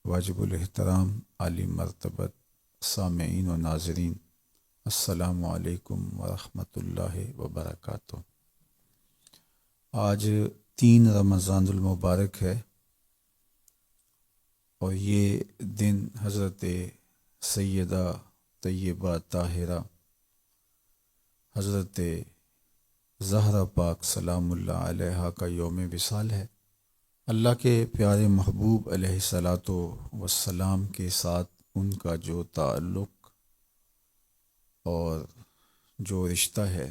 واجب الاحترام عالی مرتبت سامعین و ناظرین، السلام علیکم ورحمۃ اللہ وبرکاتہ۔ آج 3 رمضان المبارک ہے اور یہ دن حضرت سیدہ طیبہ طاہرہ حضرت زہرا پاک سلام اللہ علیہا کا یوم وصال ہے۔ اللہ کے پیارے محبوب علیہ الصلاۃ والسلام کے ساتھ ان کا جو تعلق اور جو رشتہ ہے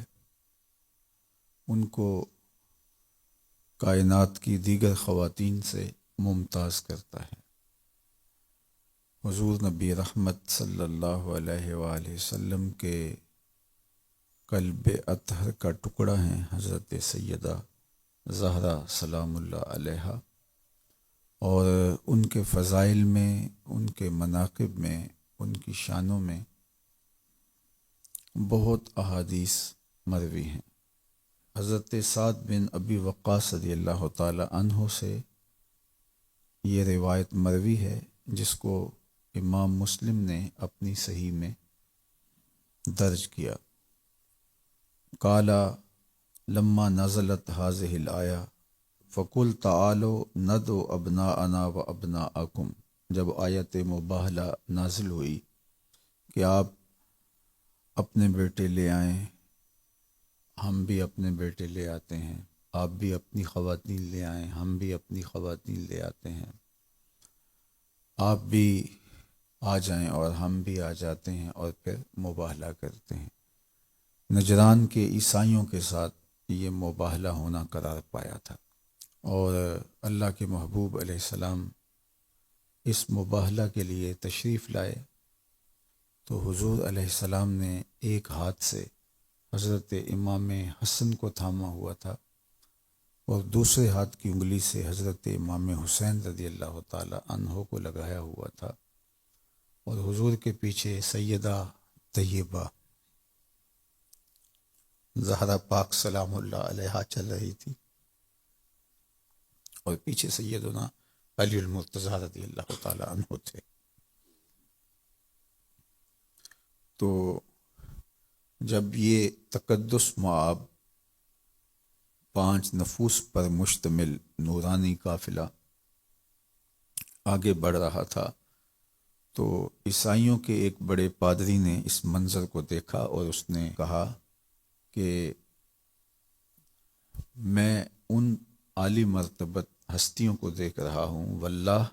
ان کو کائنات کی دیگر خواتین سے ممتاز کرتا ہے۔ حضور نبی رحمت صلی اللہ علیہ وآلہ وسلم کے قلب اطہر کا ٹکڑا ہیں حضرت سیدہ زہرا سلام اللہ علیہا، اور ان کے فضائل میں، ان کے مناقب میں، ان کی شانوں میں بہت احادیث مروی ہیں۔ حضرت سعد بن ابی وقاص رضی اللہ تعالی عنہ سے یہ روایت مروی ہے جس کو امام مسلم نے اپنی صحیح میں درج کیا۔ قال لما نزلت هذه الآیہ فقل تعالوا ندعو ابناءنا و ابناءکم، جب آیت مباہلہ نازل ہوئی کہ آپ اپنے بیٹے لے آئیں، ہم بھی اپنے بیٹے لے آتے ہیں، آپ بھی اپنی خواتین لے آئیں، ہم بھی اپنی خواتین لے آتے ہیں، آپ بھی آ جائیں اور ہم بھی آ جاتے ہیں، اور پھر مباہلہ کرتے ہیں۔ نجران کے عیسائیوں کے ساتھ یہ مباہلہ ہونا قرار پایا تھا، اور اللہ کے محبوب علیہ السلام اس مباہلہ کے لیے تشریف لائے تو حضور علیہ السلام نے ایک ہاتھ سے حضرت امام حسن کو تھاما ہوا تھا اور دوسرے ہاتھ کی انگلی سے حضرت امام حسین رضی اللہ تعالی عنہ کو لگایا ہوا تھا، اور حضور کے پیچھے سیدہ طیبہ زہرا پاک سلام اللہ علیہا چل رہی تھی، اور پیچھے سیدنا علی المرتضیٰ رضی اللہ تعالی عنہ تھے۔ تو جب یہ تقدس مآب 5 نفوس پر مشتمل نورانی قافلہ آگے بڑھ رہا تھا تو عیسائیوں کے ایک بڑے پادری نے اس منظر کو دیکھا اور اس نے کہا کہ میں ان عالی مرتبت ہستیوں کو دیکھ رہا ہوں، واللہ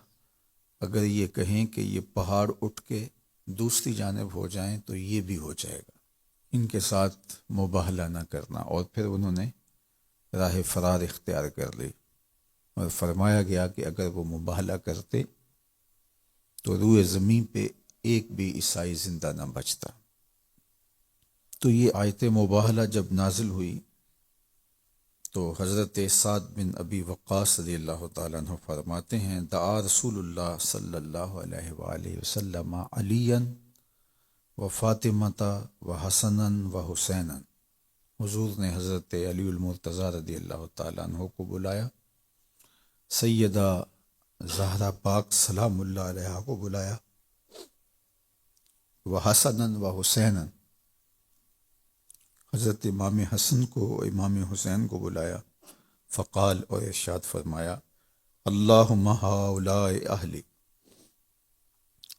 اگر یہ کہیں کہ یہ پہاڑ اٹھ کے دوسری جانب ہو جائیں تو یہ بھی ہو جائے گا، ان کے ساتھ مباہلہ نہ کرنا۔ اور پھر انہوں نے راہ فرار اختیار کر لی، اور فرمایا گیا کہ اگر وہ مباہلہ کرتے تو روئے زمین پہ ایک بھی عیسائی زندہ نہ بچتا۔ تو یہ آیت مباہلہ جب نازل ہوئی تو حضرت سعد بن ابی وقاص رضی اللہ تعالیٰ عنہ فرماتے ہیں دعا رسول اللہ صلی اللہ علیہ وآلہ وسلم علیاً و فاطمۃ و حسناً و حسیناً، حضور نے حضرت علی المرتضیٰ رضی اللہ تعالیٰ عنہ کو بلایا، سیدہ زہرا پاک سلام اللہ علیہ کو بلایا، و حسناً و حسیناً، حضرت امام حسن کو امام حسین کو بلایا، فقال، اور ارشاد فرمایا اللہم ہؤلاء اہلی،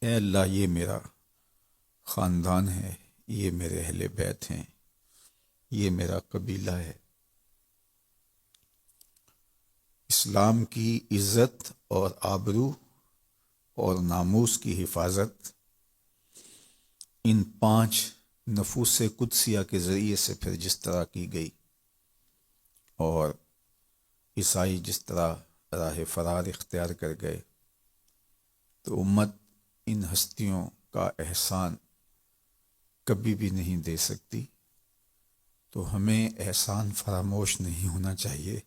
اے اللہ یہ میرا خاندان ہے، یہ میرے اہل بیت ہیں، یہ میرا قبیلہ ہے۔ اسلام کی عزت اور آبرو اور ناموس کی حفاظت ان 5 نفوس قدسیہ کے ذریعے سے پھر جس طرح کی گئی، اور عیسائی جس طرح راہ فرار اختیار کر گئے، تو امت ان ہستیوں کا احسان کبھی بھی نہیں دے سکتی۔ تو ہمیں احسان فراموش نہیں ہونا چاہیے،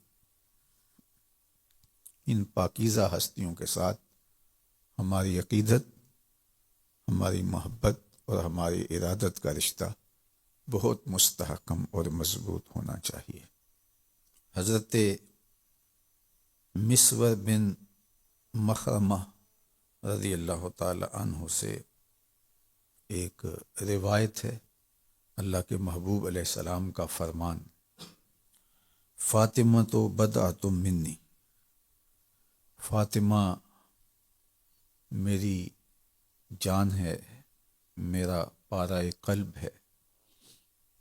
ان پاکیزہ ہستیوں کے ساتھ ہماری عقیدت، ہماری محبت اور ہماری ارادت کا رشتہ بہت مستحکم اور مضبوط ہونا چاہیے۔ حضرت مسور بن مخرمہ رضی اللہ تعالی عنہ سے ایک روایت ہے، اللہ کے محبوب علیہ السلام کا فرمان، فاطمہ تو بدعۃ منی، فاطمہ میری جان ہے، میرا پارہ قلب ہے،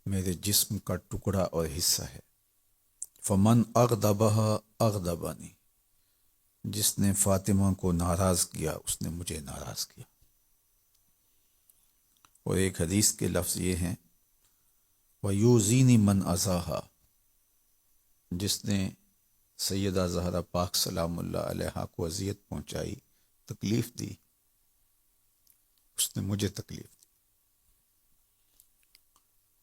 میرے جسم کا ٹکڑا اور حصہ ہے۔ فمن اغضبہا اغضبنی، جس نے فاطمہ کو ناراض کیا اس نے مجھے ناراض کیا۔ اور ایک حدیث کے لفظ یہ ہیں، وَيُوزِينِ مَنْ أَذَاهَا، جس نے سیدہ زہرا پاک سلام اللہ علیہا کو اذیت پہنچائی، تکلیف دی، اس نے مجھے تکلیف دی۔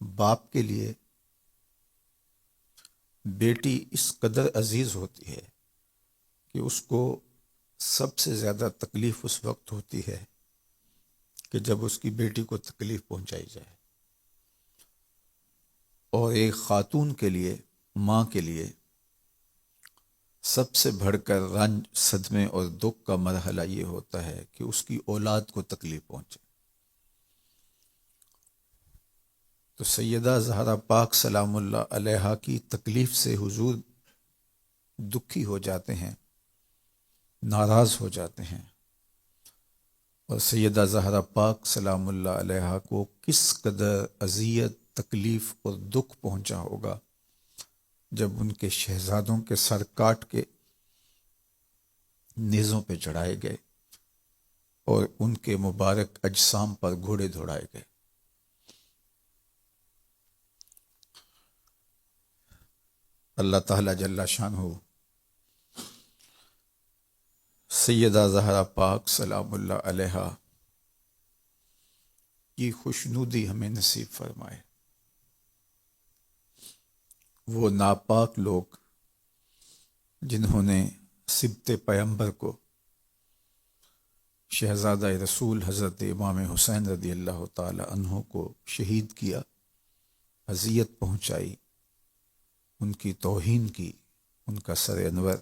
باپ کے لیے بیٹی اس قدر عزیز ہوتی ہے کہ اس کو سب سے زیادہ تکلیف اس وقت ہوتی ہے کہ جب اس کی بیٹی کو تکلیف پہنچائی جائے۔ اور ایک خاتون کے لیے، ماں کے لیے سب سے بڑھ کر رنج، صدمے اور دکھ کا مرحلہ یہ ہوتا ہے کہ اس کی اولاد کو تکلیف پہنچے۔ تو سیدہ زہرا پاک سلام اللہ علیہا کی تکلیف سے حضور دکھی ہو جاتے ہیں، ناراض ہو جاتے ہیں۔ اور سیدہ زہرا پاک سلام اللہ علیہا کو کس قدر اذیت، تکلیف اور دکھ پہنچا ہوگا جب ان کے شہزادوں کے سر کاٹ کے نیزوں پہ چڑھائے گئے اور ان کے مبارک اجسام پر گھوڑے دوڑائے گئے۔ اللہ تعالیٰ جل شانہ سیدہ زہرا پاک سلام اللہ علیہا کی خوشنودی ہمیں نصیب فرمائے۔ وہ ناپاک لوگ جنہوں نے سبط پیمبر کو، شہزادہ رسول حضرت امام حسین رضی اللہ تعالی عنہ کو شہید کیا، اذیت پہنچائی، ان کی توہین کی، ان کا سر انور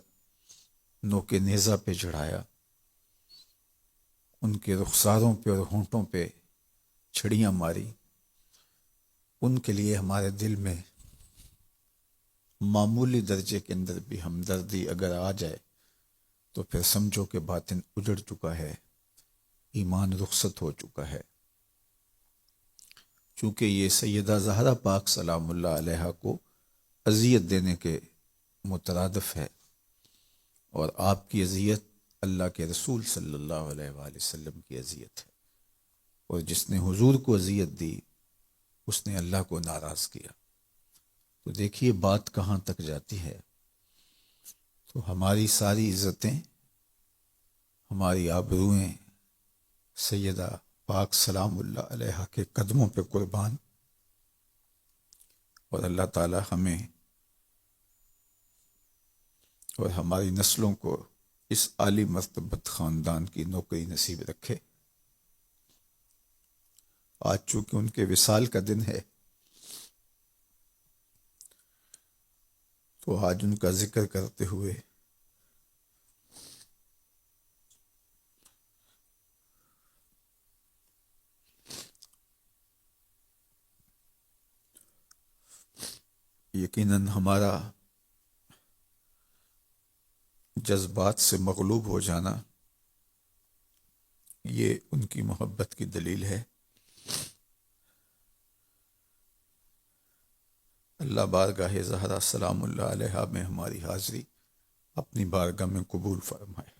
نوک نیزہ پہ چڑھایا، ان کے رخساروں پہ اور ہونٹوں پہ چھڑیاں ماری، ان کے لیے ہمارے دل میں معمولی درجے کے اندر بھی ہمدردی اگر آ جائے تو پھر سمجھو کہ باطن اجڑ چکا ہے، ایمان رخصت ہو چکا ہے۔ چونکہ یہ سیدہ زہرا پاک سلام اللہ علیہا کو اذیت دینے کے مترادف ہے، اور آپ کی اذیت اللہ کے رسول صلی اللہ علیہ وآلہ وسلم کی اذیت ہے، اور جس نے حضور کو اذیت دی اس نے اللہ کو ناراض کیا۔ تو دیکھیے بات کہاں تک جاتی ہے۔ تو ہماری ساری عزتیں، ہماری آبروئیں سیدہ پاک سلام اللہ علیہا کے قدموں پہ قربان، اور اللہ تعالی ہمیں اور ہماری نسلوں کو اس عالی مرتبت خاندان کی نوکری نصیب رکھے۔ آج چونکہ ان کے وصال کا دن ہے تو آج ان کا ذکر کرتے ہوئے یقیناً ہمارا جذبات سے مغلوب ہو جانا یہ ان کی محبت کی دلیل ہے۔ اللہ بارگاہ زہرا سلام اللہ علیہا میں ہماری حاضری اپنی بارگاہ میں قبول فرمائے۔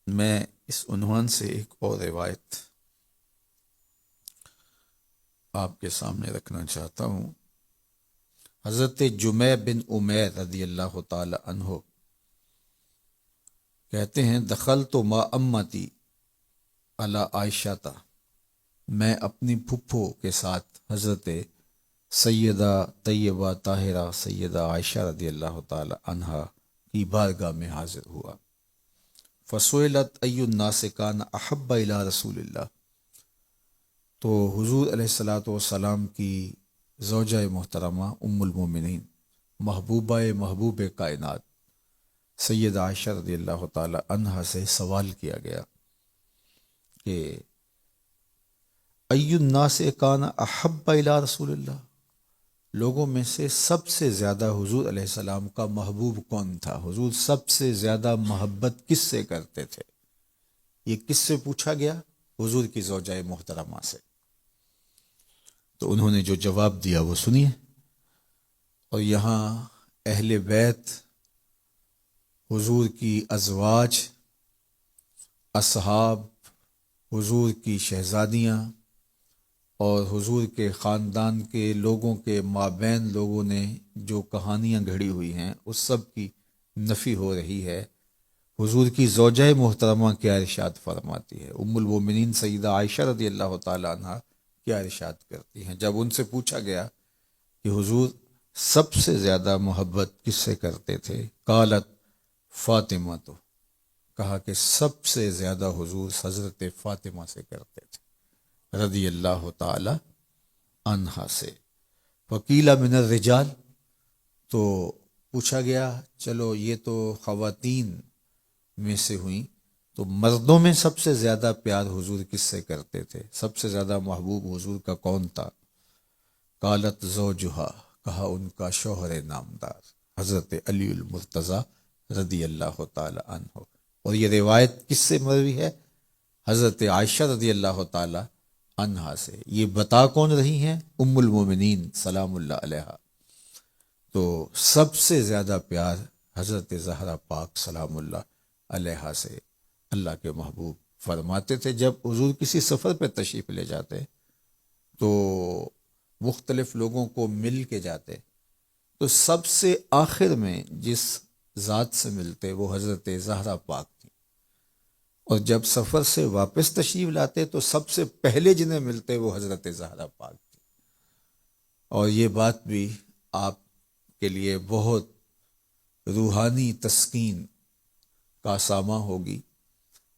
میں اس عنوان سے ایک اور روایت آپ کے سامنے رکھنا چاہتا ہوں۔ حضرت جمیع بن عمیر رضی اللہ تعالی عنہ کہتے ہیں، دخلت ما امتی علی عائشہ، میں اپنی پھپھو کے ساتھ حضرت سیدہ طیبہ طاہرہ سیدہ عائشہ رضی اللہ تعالی عنہا کی بارگاہ میں حاضر ہوا۔ فسئلت ای الناس کان احب الی رسول اللہ، تو حضور علیہ الصلاۃ والسلام کی زوجہ محترمہ ام المومنین، محبوبہ محبوب کائنات سید عائشہ رضی اللہ تعالی عنہا سے سوال کیا گیا کہ ای الناس کان احب الی رسول اللہ، لوگوں میں سے سب سے زیادہ حضور علیہ السلام کا محبوب کون تھا؟ حضور سب سے زیادہ محبت کس سے کرتے تھے؟ یہ کس سے پوچھا گیا؟ حضور کی زوجہ محترمہ سے۔ تو انہوں نے جو جواب دیا وہ سنیے۔ اور یہاں اہل بیت، حضور کی ازواج، اصحاب، حضور کی شہزادیاں اور حضور کے خاندان کے لوگوں کے مابین لوگوں نے جو کہانیاں گھڑی ہوئی ہیں اس سب کی نفی ہو رہی ہے۔ حضور کی زوجہ محترمہ کیا ارشاد فرماتی ہے؟ ام المومنین سیدہ عائشہ رضی اللہ تعالی عنہ کیا ارشاد کرتی ہیں جب ان سے پوچھا گیا کہ حضور سب سے زیادہ محبت کس سے کرتے تھے؟ قالت فاطمہ، تو کہا کہ سب سے زیادہ حضور حضرت فاطمہ سے کرتے تھے رضی اللہ تعالی عنہا سے۔ وقیل من الرجال، تو پوچھا گیا چلو یہ تو خواتین میں سے ہوئیں، تو مردوں میں سب سے زیادہ پیار حضور کس سے کرتے تھے؟ سب سے زیادہ محبوب حضور کا کون تھا؟ قالت زوجہا، کہا ان کا شوہر نامدار حضرت علی المرتضیٰ رضی اللہ تعالی عنہ۔ اور یہ روایت کس سے مروی ہے؟ حضرت عائشہ رضی اللہ تعالی عنہا سے۔ یہ بتا کون رہی ہیں؟ ام المومنین سلام اللہ علیہا۔ تو سب سے زیادہ پیار حضرت زہرا پاک سلام اللہ علیہا سے اللہ کے محبوب فرماتے تھے۔ جب حضور کسی سفر پہ تشریف لے جاتے تو مختلف لوگوں کو مل کے جاتے، تو سب سے آخر میں جس ذات سے ملتے وہ حضرت زہرا پاک تھی، اور جب سفر سے واپس تشریف لاتے تو سب سے پہلے جنہیں ملتے وہ حضرت زہرا پاک تھی۔ اور یہ بات بھی آپ کے لیے بہت روحانی تسکین کا ساماں ہوگی،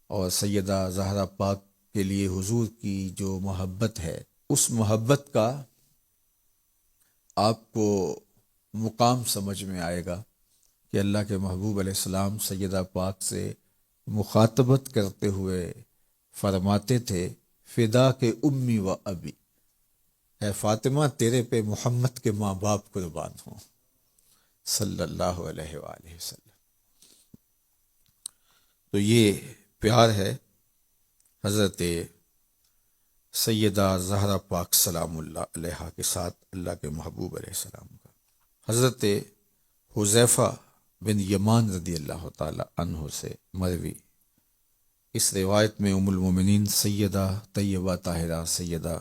اور سیدہ زہرا پاک کے لیے حضور کی جو محبت ہے اس محبت کا آپ کو مقام سمجھ میں آئے گا کہ اللہ کے محبوب علیہ السلام سیدہ پاک سے مخاطبت کرتے ہوئے فرماتے تھے فدا کے امی و ابی، اے فاطمہ تیرے پہ محمد کے ماں باپ قربان ہوں صلی اللہ علیہ وآلہ وسلم۔ تو یہ پیار ہے حضرت سیدہ زہرا پاک سلام اللہ علیہا کے ساتھ اللہ کے محبوب علیہ السلام کا۔ حضرت حذیفہ بن یمان رضی اللہ تعالی عنہ سے مروی اس روایت میں ام المومنین سیدہ طیبہ طاہرہ سیدہ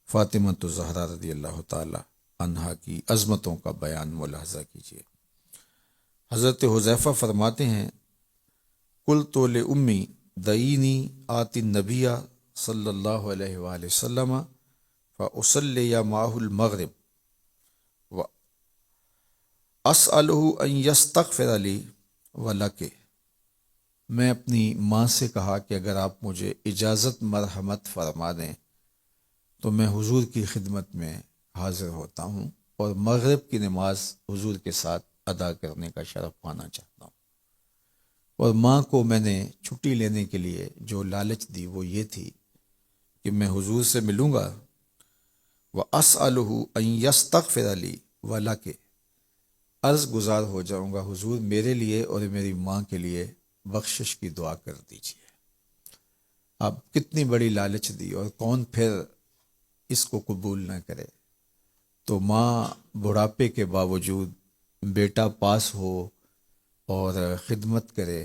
فاطمہ الزہرا رضی اللہ تعالی عنہا کی عظمتوں کا بیان ملاحظہ کیجیے۔ حضرت حذیفہ فرماتے ہیں قلت لأمی دعینی آتی النبی صلی اللہ علیہ وآلہ وسلم فأصلی معہ المغرب واسألہ ان یستغفر لی ولک۔ میں اپنی ماں سے کہا کہ اگر آپ مجھے اجازت مرحمت فرما دیں تو میں حضور کی خدمت میں حاضر ہوتا ہوں اور مغرب کی نماز حضور کے ساتھ ادا کرنے کا شرف پانا چاہتا ہوں۔ اور ماں کو میں نے چھٹی لینے کے لیے جو لالچ دی وہ یہ تھی کہ میں حضور سے ملوں گا وَأَسْأَلُهُ أَن يَسْتَغْفِرَ لِي وَلَكِ، عرض گزار ہو جاؤں گا حضور میرے لیے اور میری ماں کے لیے بخشش کی دعا کر دیجیے۔ اب کتنی بڑی لالچ دی، اور کون پھر اس کو قبول نہ کرے؟ تو ماں بڑھاپے کے باوجود بیٹا پاس ہو اور خدمت کرے،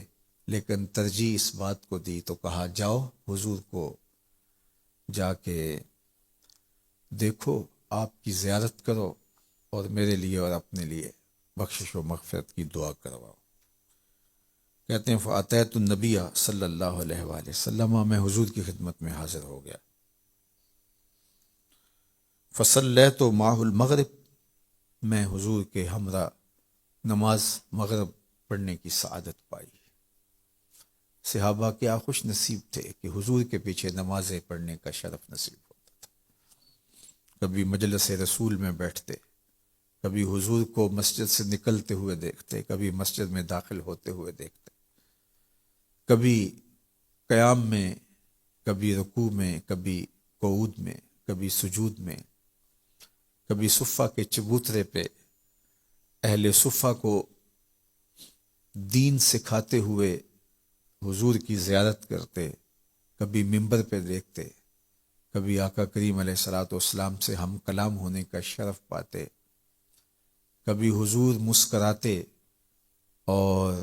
لیکن ترجیح اس بات کو دی، تو کہا جاؤ حضور کو جا کے دیکھو، آپ کی زیارت کرو اور میرے لیے اور اپنے لیے بخشش و مغفرت کی دعا کرواؤ۔ کہتے ہیں فأتیت النبی صلی اللہ علیہ وآلہ وسلم، میں حضور کی خدمت میں حاضر ہو گیا۔ فصلیت معہ المغرب، میں حضور کے ہمراہ نماز مغرب پڑھنے کی سعادت پائی۔ صحابہ کیا خوش نصیب تھے کہ حضور کے پیچھے نمازیں پڑھنے کا شرف نصیب ہوتا تھا۔ کبھی مجلس رسول میں بیٹھتے، کبھی حضور کو مسجد سے نکلتے ہوئے دیکھتے، کبھی مسجد میں داخل ہوتے ہوئے دیکھتے، کبھی قیام میں، کبھی رکوع میں، کبھی قعود میں، کبھی سجود میں، کبھی صفہ کے چبوترے پہ اہل صفہ کو دین سکھاتے ہوئے حضور کی زیارت کرتے، کبھی ممبر پہ دیکھتے، کبھی آقا کریم علیہ الصلوۃ والسلام سے ہم کلام ہونے کا شرف پاتے، کبھی حضور مسکراتے اور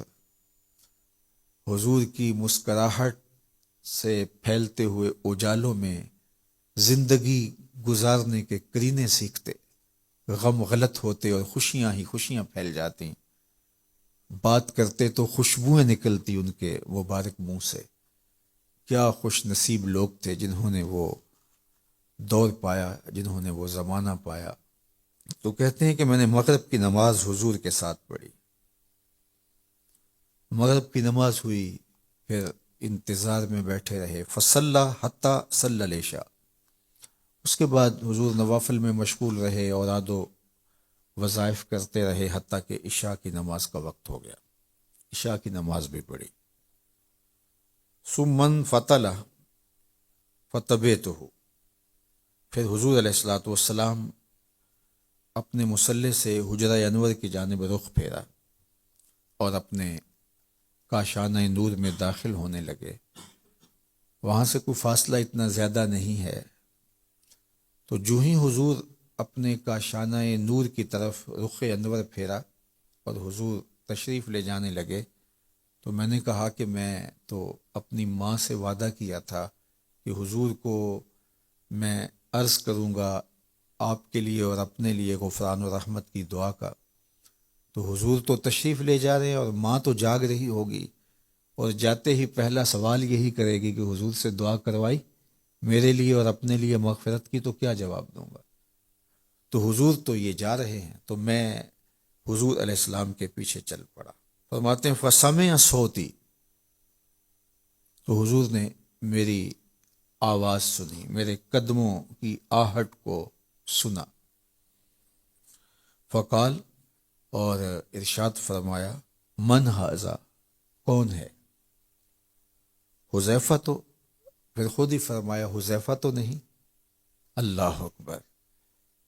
حضور کی مسکراہٹ سے پھیلتے ہوئے اجالوں میں زندگی گزارنے کے کرینے سیکھتے، غم غلط ہوتے اور خوشیاں ہی خوشیاں پھیل جاتی، بات کرتے تو خوشبوئیں نکلتی ان کے مبارک منہ سے۔ کیا خوش نصیب لوگ تھے جنہوں نے وہ دور پایا، جنہوں نے وہ زمانہ پایا۔ تو کہتے ہیں کہ میں نے مغرب کی نماز حضور کے ساتھ پڑھی، مغرب کی نماز ہوئی، پھر انتظار میں بیٹھے رہے، فصلی حتی صلی العشاء، اس کے بعد حضور نوافل میں مشغول رہے، اوراد و وظائف کرتے رہے، حتیٰ کہ عشاء کی نماز کا وقت ہو گیا، عشاء کی نماز بھی پڑھی۔ ثم فطل فتبعته، پھر حضور علیہ الصلوۃ والسلام اپنے مصلی سے حجرہ انور کی جانب رخ پھیرا اور اپنے کاشانہ نور میں داخل ہونے لگے۔ وہاں سے کوئی فاصلہ اتنا زیادہ نہیں ہے، تو جو ہی حضور اپنے کاشانہ نور کی طرف رخ انور پھیرا اور حضور تشریف لے جانے لگے، تو میں نے کہا کہ میں تو اپنی ماں سے وعدہ کیا تھا کہ حضور کو میں عرض کروں گا آپ کے لیے اور اپنے لیے غفران و رحمت کی دعا کا، تو حضور تو تشریف لے جا رہے ہیں اور ماں تو جاگ رہی ہوگی، اور جاتے ہی پہلا سوال یہی کرے گی کہ حضور سے دعا کروائی میرے لیے اور اپنے لیے مغفرت کی، تو کیا جواب دوں گا؟ تو حضور تو یہ جا رہے ہیں، تو میں حضور علیہ السلام کے پیچھے چل پڑا۔ فرماتے ہیں فسمع صوتی، تو حضور نے میری آواز سنی، میرے قدموں کی آہٹ کو سنا۔ فقال، اور ارشاد فرمایا، من ھذا، کون ہے؟ حذیفہ، تو پھر خود ہی فرمایا حذیفہ تو نہیں۔ اللہ اکبر،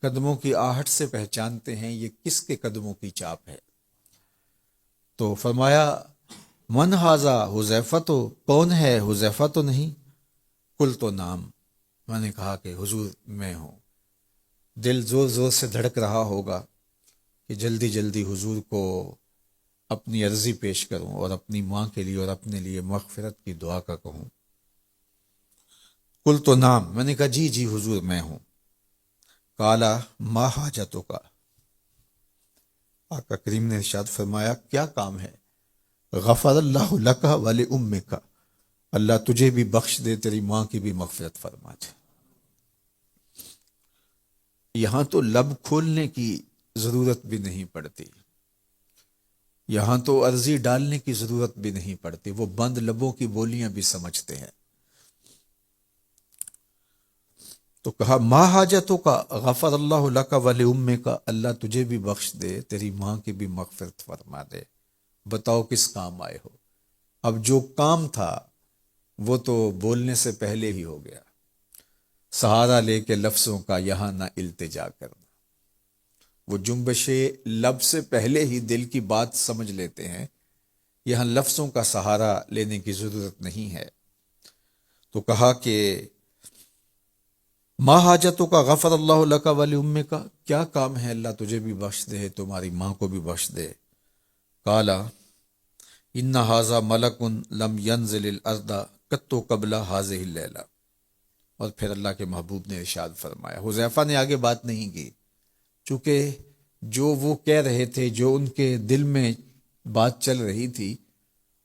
قدموں کی آہٹ سے پہچانتے ہیں یہ کس کے قدموں کی چاپ ہے۔ تو فرمایا من ھذا، حذیفہ، تو کون ہے؟ حذیفہ تو نہیں۔ قلت نعم، میں نے کہا کہ حضور میں ہوں۔ دل زور زور سے دھڑک رہا ہوگا کہ جلدی جلدی حضور کو اپنی عرضی پیش کروں اور اپنی ماں کے لیے اور اپنے لیے مغفرت کی دعا کا کہوں۔ قلت نعم، میں نے کہا جی جی حضور میں ہوں۔ قالا ما حاجتک، آقا کریم نے ارشاد فرمایا کیا کام ہے؟ غفر اللہ لک ولامک، اللہ تجھے بھی بخش دے، تیری ماں کی بھی مغفرت فرما دے۔ یہاں تو لب کھولنے کی ضرورت بھی نہیں پڑتی، یہاں تو عرضی ڈالنے کی ضرورت بھی نہیں پڑتی، وہ بند لبوں کی بولیاں بھی سمجھتے ہیں۔ تو کہا ما حاجتوں کا، غفر اللہ لک ولامک، اللہ تجھے بھی بخش دے، تیری ماں کی بھی مغفرت فرما دے۔ بتاؤ کس کام آئے ہو؟ اب جو کام تھا وہ تو بولنے سے پہلے ہی ہو گیا۔ سہارا لے کے لفظوں کا یہاں نہ التجا کرنا، وہ جنبش لب سے پہلے ہی دل کی بات سمجھ لیتے ہیں، یہاں لفظوں کا سہارا لینے کی ضرورت نہیں ہے۔ تو کہا کہ ما حاجتوں کا، غفر اللہ لک ولامک، کیا کام ہے اللہ تجھے بھی بخش دے، تمہاری ماں کو بھی بخش دے۔ قالا ان ھذا ملک لم ینزل الارض قط قبل ھذہ اللیلہ، اور پھر اللہ کے محبوب نے ارشاد فرمایا، حذیفہ نے آگے بات نہیں کی، چونکہ جو وہ کہہ رہے تھے، جو ان کے دل میں بات چل رہی تھی،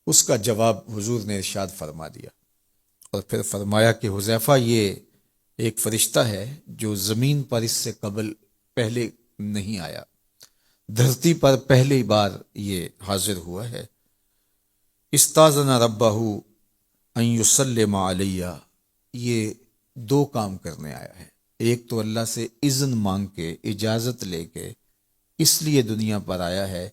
اس کا جواب حضور نے ارشاد فرما دیا، اور پھر فرمایا کہ حذیفہ یہ ایک فرشتہ ہے جو زمین پر اس سے قبل پہلے نہیں آیا، دھرتی پر پہلی بار یہ حاضر ہوا ہے۔ استاذن ربہ ان یسلم علیہ، یہ دو کام کرنے آیا ہے، ایک تو اللہ سے اذن مانگ کے، اجازت لے کے اس لیے دنیا پر آیا ہے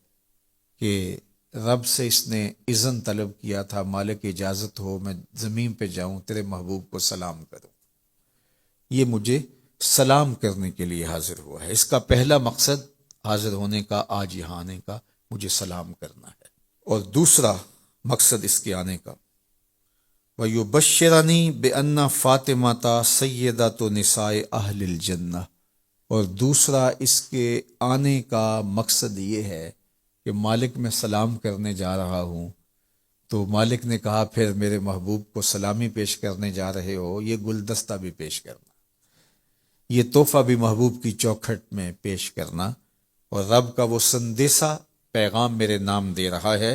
کہ رب سے اس نے اذن طلب کیا تھا، مالک اجازت ہو میں زمین پہ جاؤں تیرے محبوب کو سلام کروں۔ یہ مجھے سلام کرنے کے لیے حاضر ہوا ہے۔ اس کا پہلا مقصد حاضر ہونے کا، آج یہاں آنے کا، مجھے سلام کرنا ہے۔ اور دوسرا مقصد اس کے آنے کا، وَيُبَشِّرَنِي بِأَنَّ فَاطِمَةَ سَيِّدَةُ نِسَاءِ أَهْلِ الْجَنَّةِ، اور دوسرا اس کے آنے کا مقصد یہ ہے کہ مالک میں سلام کرنے جا رہا ہوں، تو مالک نے کہا پھر میرے محبوب کو سلامی پیش کرنے جا رہے ہو، یہ گلدستہ بھی پیش کرنا، یہ تحفہ بھی محبوب کی چوکھٹ میں پیش کرنا، اور رب کا وہ سندیسہ پیغام میرے نام دے رہا ہے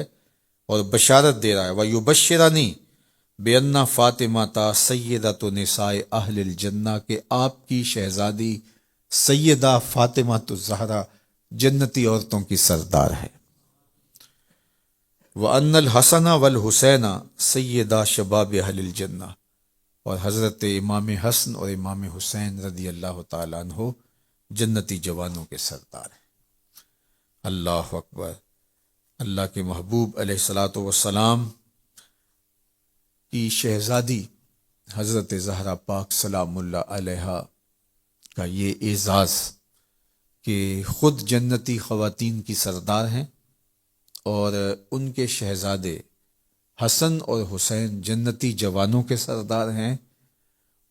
اور بشارت دے رہا ہے، وَيُبَشِّرَنِي بِأَنَّ فَاطِمَةَ سَيِّدَةُ نِسَاءِ أَهْلِ الْجَنَّةِ، کہ آپ کی شہزادی سیدہ فاطمہ الزہرا جنتی عورتوں کی سردار ہے۔ وَأَنَّ الْحَسَنَ وَالْحُسَيْنَ سَيِّدَا شَبَابِ أَهْلِ الْجَنَّةِ، اور حضرت امام حسن اور امام حسین رضی اللہ تعالیٰ عنہ جنتی جوانوں کے سردار ہیں۔ اللہ اکبر۔ اللہ کے محبوب علیہ الصلاۃ والسلام کی شہزادی حضرت زہرا پاک سلام اللہ علیہا کا یہ اعزاز کہ خود جنتی خواتین کی سردار ہیں، اور ان کے شہزادے حسن اور حسین جنتی جوانوں کے سردار ہیں،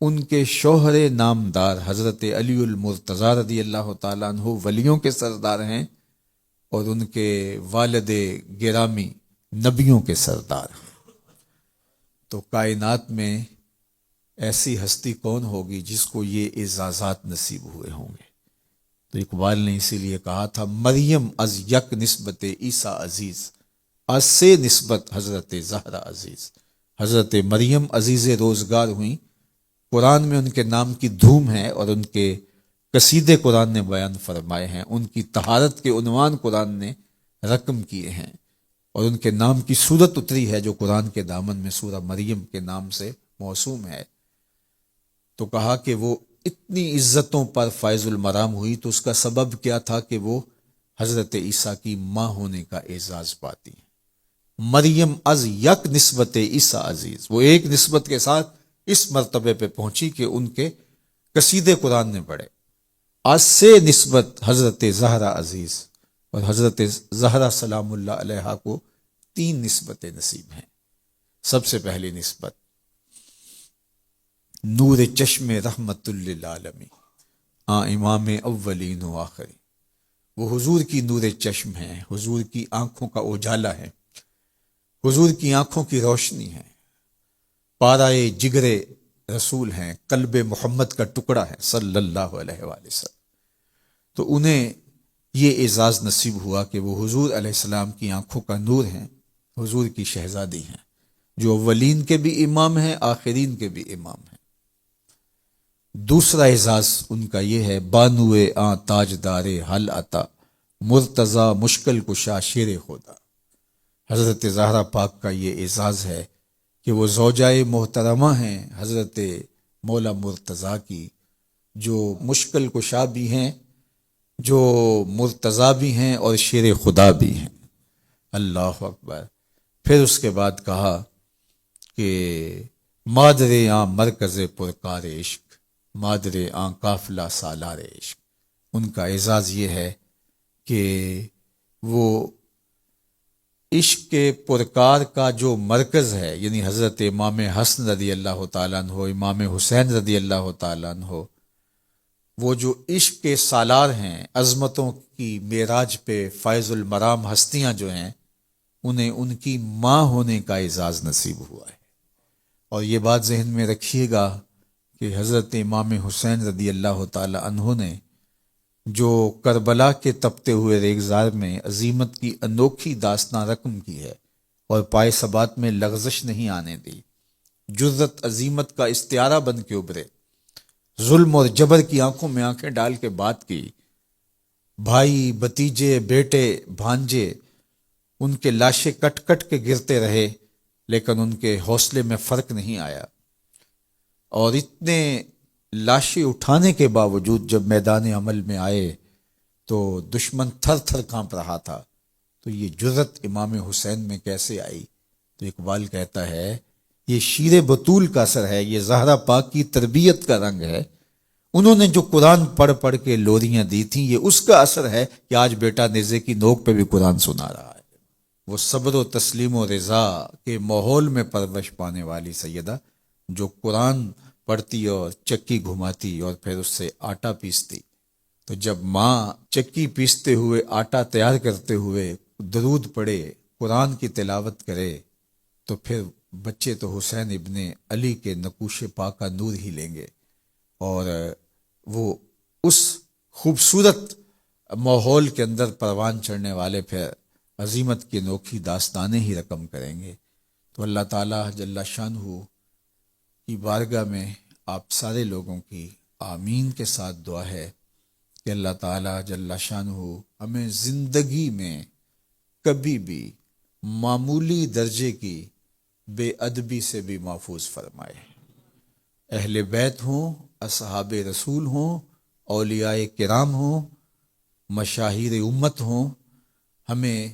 ان کے شوہر نامدار حضرت علی المرتضیٰ رضی اللہ تعالیٰ عنہ ولیوں کے سردار ہیں، اور ان کے والد گرامی نبیوں کے سردار ہیں۔ تو کائنات میں ایسی ہستی کون ہوگی جس کو یہ اعزازات نصیب ہوئے ہوں گے؟ تو اقبال نے اسی لیے کہا تھا، مریم از یک نسبت عیسیٰ عزیز، از سے نسبت حضرت زہرا عزیز۔ حضرت مریم عزیز روزگار ہوئیں، قرآن میں ان کے نام کی دھوم ہے، اور ان کے قصیدے قرآن نے بیان فرمائے ہیں، ان کی طہارت کے عنوان قرآن نے رقم کیے ہیں، اور ان کے نام کی صورت اتری ہے جو قرآن کے دامن میں سورہ مریم کے نام سے موسوم ہے۔ تو کہا کہ وہ اتنی عزتوں پر فائز المرام ہوئی، تو اس کا سبب کیا تھا کہ وہ حضرت عیسیٰ کی ماں ہونے کا اعزاز پاتی ہیں۔ مریم از یک نسبت عیسیٰ عزیز، وہ ایک نسبت کے ساتھ اس مرتبے پہ پہنچی کہ ان کے قصیدے قرآن نے پڑھے، از سے نسبت حضرت زہرا عزیز، اور حضرت زہرا سلام اللہ علیہا کو 3 نسبتیں نصیب ہیں۔ سب سے پہلی نسبت نور چشم رحمت للعالمین، امام اولین و آخری، وہ حضور کی نور چشم ہیں، حضور کی آنکھوں کا اجالا ہے، حضور کی آنکھوں کی روشنی ہے، پارائے جگر رسول ہیں، قلب محمد کا ٹکڑا ہے صلی اللہ علیہ وآلہ وسلم۔ تو انہیں یہ اعزاز نصیب ہوا کہ وہ حضور علیہ السلام کی آنکھوں کا نور ہیں، حضور کی شہزادی ہیں، جو اولین کے بھی امام ہیں، آخرین کے بھی امام ہیں۔ دوسرا اعزاز ان کا یہ ہے، بانوے آں تاجدار حل عطا، مرتضی مشکل کشا شیر خدا۔ حضرت زہرا پاک کا یہ اعزاز ہے کہ وہ زوجائے محترمہ ہیں حضرت مولا مرتضیٰ کی، جو مشکل کشا بھی ہیں، جو مرتضیٰ بھی ہیں، اور شیر خدا بھی ہیں۔ اللہ اکبر۔ پھر اس کے بعد کہا کہ مادر آں مرکز پرکار عشق، مادر آں قافلہ سالار عشق۔ ان کا اعزاز یہ ہے کہ وہ عشق کے پرکار کا جو مرکز ہے، یعنی حضرت امام حسن رضی اللہ تعالیٰ عنہ، امام حسین رضی اللہ تعالیٰ عنہ، وہ جو عشق کے سالار ہیں، عظمتوں کی معراج پہ فائز المرام ہستیاں جو ہیں، انہیں ان کی ماں ہونے کا اعزاز نصیب ہوا ہے۔ اور یہ بات ذہن میں رکھیے گا کہ حضرت امام حسین رضی اللہ تعالی عنہ نے جو کربلا کے تپتے ہوئے ریگزار میں عظیمت کی انوکھی داستان رقم کی ہے، اور پائے ثبات میں لغزش نہیں آنے دی، جرت عظیمت کا استعارہ بن کے ابھرے، ظلم اور جبر کی آنکھوں میں آنکھیں ڈال کے بات کی، بھائی بتیجے بیٹے بھانجے ان کے لاشیں کٹ کٹ کے گرتے رہے، لیکن ان کے حوصلے میں فرق نہیں آیا، اور اتنے لاشیں اٹھانے کے باوجود جب میدان عمل میں آئے تو دشمن تھر تھر کانپ رہا تھا، تو یہ جرت امام حسین میں کیسے آئی؟ تو اقبال کہتا ہے یہ شیر بطول کا اثر ہے، یہ زہرا پاک کی تربیت کا رنگ ہے، انہوں نے جو قرآن پڑھ پڑھ کے لوریاں دی تھیں یہ اس کا اثر ہے کہ آج بیٹا نیزے کی نوک پہ بھی قرآن سنا رہا ہے۔ وہ صبر و تسلیم و رضا کے ماحول میں پرورش پانے والی سیدہ، جو قرآن پڑھتی اور چکی گھماتی اور پھر اس سے آٹا پیستی، تو جب ماں چکی پیستے ہوئے آٹا تیار کرتے ہوئے درود پڑھے، قرآن کی تلاوت کرے، تو پھر بچے تو حسین ابن علی کے نقوش پاک کا نور ہی لیں گے، اور وہ اس خوبصورت ماحول کے اندر پروان چڑھنے والے پھر عظیمت کی انوکھی داستانیں ہی رقم کریں گے۔ تو اللہ تعالیٰ جل شانہ کی بارگاہ میں آپ سارے لوگوں کی آمین کے ساتھ دعا ہے کہ اللہ تعالیٰ جل شانہ ہمیں زندگی میں کبھی بھی معمولی درجے کی بے ادبی سے بھی محفوظ فرمائے۔ اہل بیت ہوں، اصحاب رسول ہوں، اولیاء کرام ہوں، مشاہیر امت ہوں، ہمیں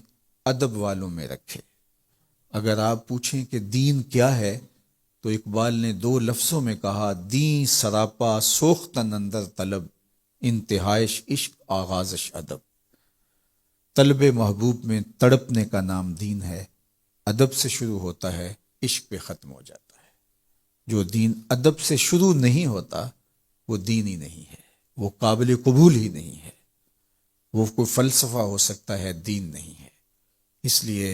ادب والوں میں رکھے۔ اگر آپ پوچھیں کہ دین کیا ہے تو اقبال نے 2 لفظوں میں کہا، دین سراپا سوختن اندر طلب، انتہائش عشق آغازش ادب۔ طلب محبوب میں تڑپنے کا نام دین ہے، ادب سے شروع ہوتا ہے، عشق پہ ختم ہو جاتا ہے۔ جو دین ادب سے شروع نہیں ہوتا وہ دین ہی نہیں ہے، وہ قابل قبول ہی نہیں ہے، وہ کوئی فلسفہ ہو سکتا ہے، دین نہیں ہے۔ اس لیے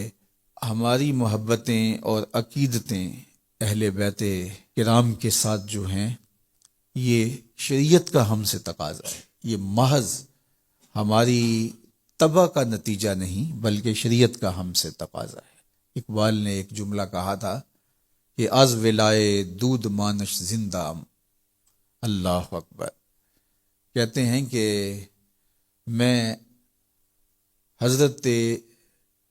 ہماری محبتیں اور عقیدتیں اہل بیت کرام کے ساتھ جو ہیں، یہ شریعت کا ہم سے تقاضا ہے، یہ محض ہماری طبع کا نتیجہ نہیں بلکہ شریعت کا ہم سے تقاضا ہے۔ اقبال نے ایک جملہ کہا تھا کہ از ولائے دودھ مانش زندہ، اللہ اکبر۔ کہتے ہیں کہ میں حضرت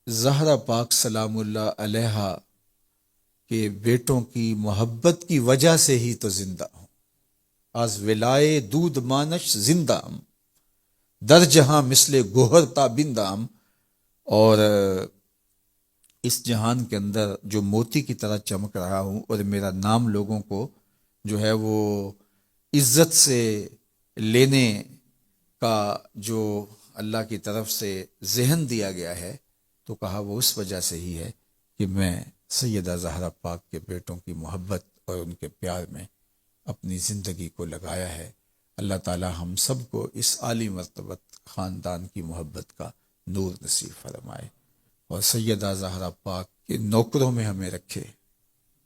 زہرا پاک سلام اللہ علیہا کے بیٹوں کی محبت کی وجہ سے ہی تو زندہ ہوں۔ از ولائے دودھ مانش زندہ، در جہاں مثل گوہر تابندام، اور اس جہان کے اندر جو موتی کی طرح چمک رہا ہوں، اور میرا نام لوگوں کو جو ہے وہ عزت سے لینے کا جو اللہ کی طرف سے ذہن دیا گیا ہے، تو کہا وہ اس وجہ سے ہی ہے کہ میں سیدہ زہرا پاک کے بیٹوں کی محبت اور ان کے پیار میں اپنی زندگی کو لگایا ہے۔ اللہ تعالی ہم سب کو اس عالی مرتبت خاندان کی محبت کا نور نصیب فرمائے، اور سیدہ زہرا پاک کے نوکروں میں ہمیں رکھے،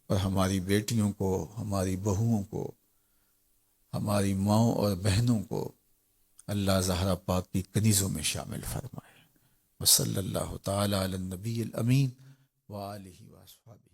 اور ہماری بیٹیوں کو، ہماری بہوؤں کو، ہماری ماؤں اور بہنوں کو اللہ زہرا پاک کی کنیزوں میں شامل فرمائے۔ وصلی اللہ تعالی علی النبی الامین وآلہ وصحبہ۔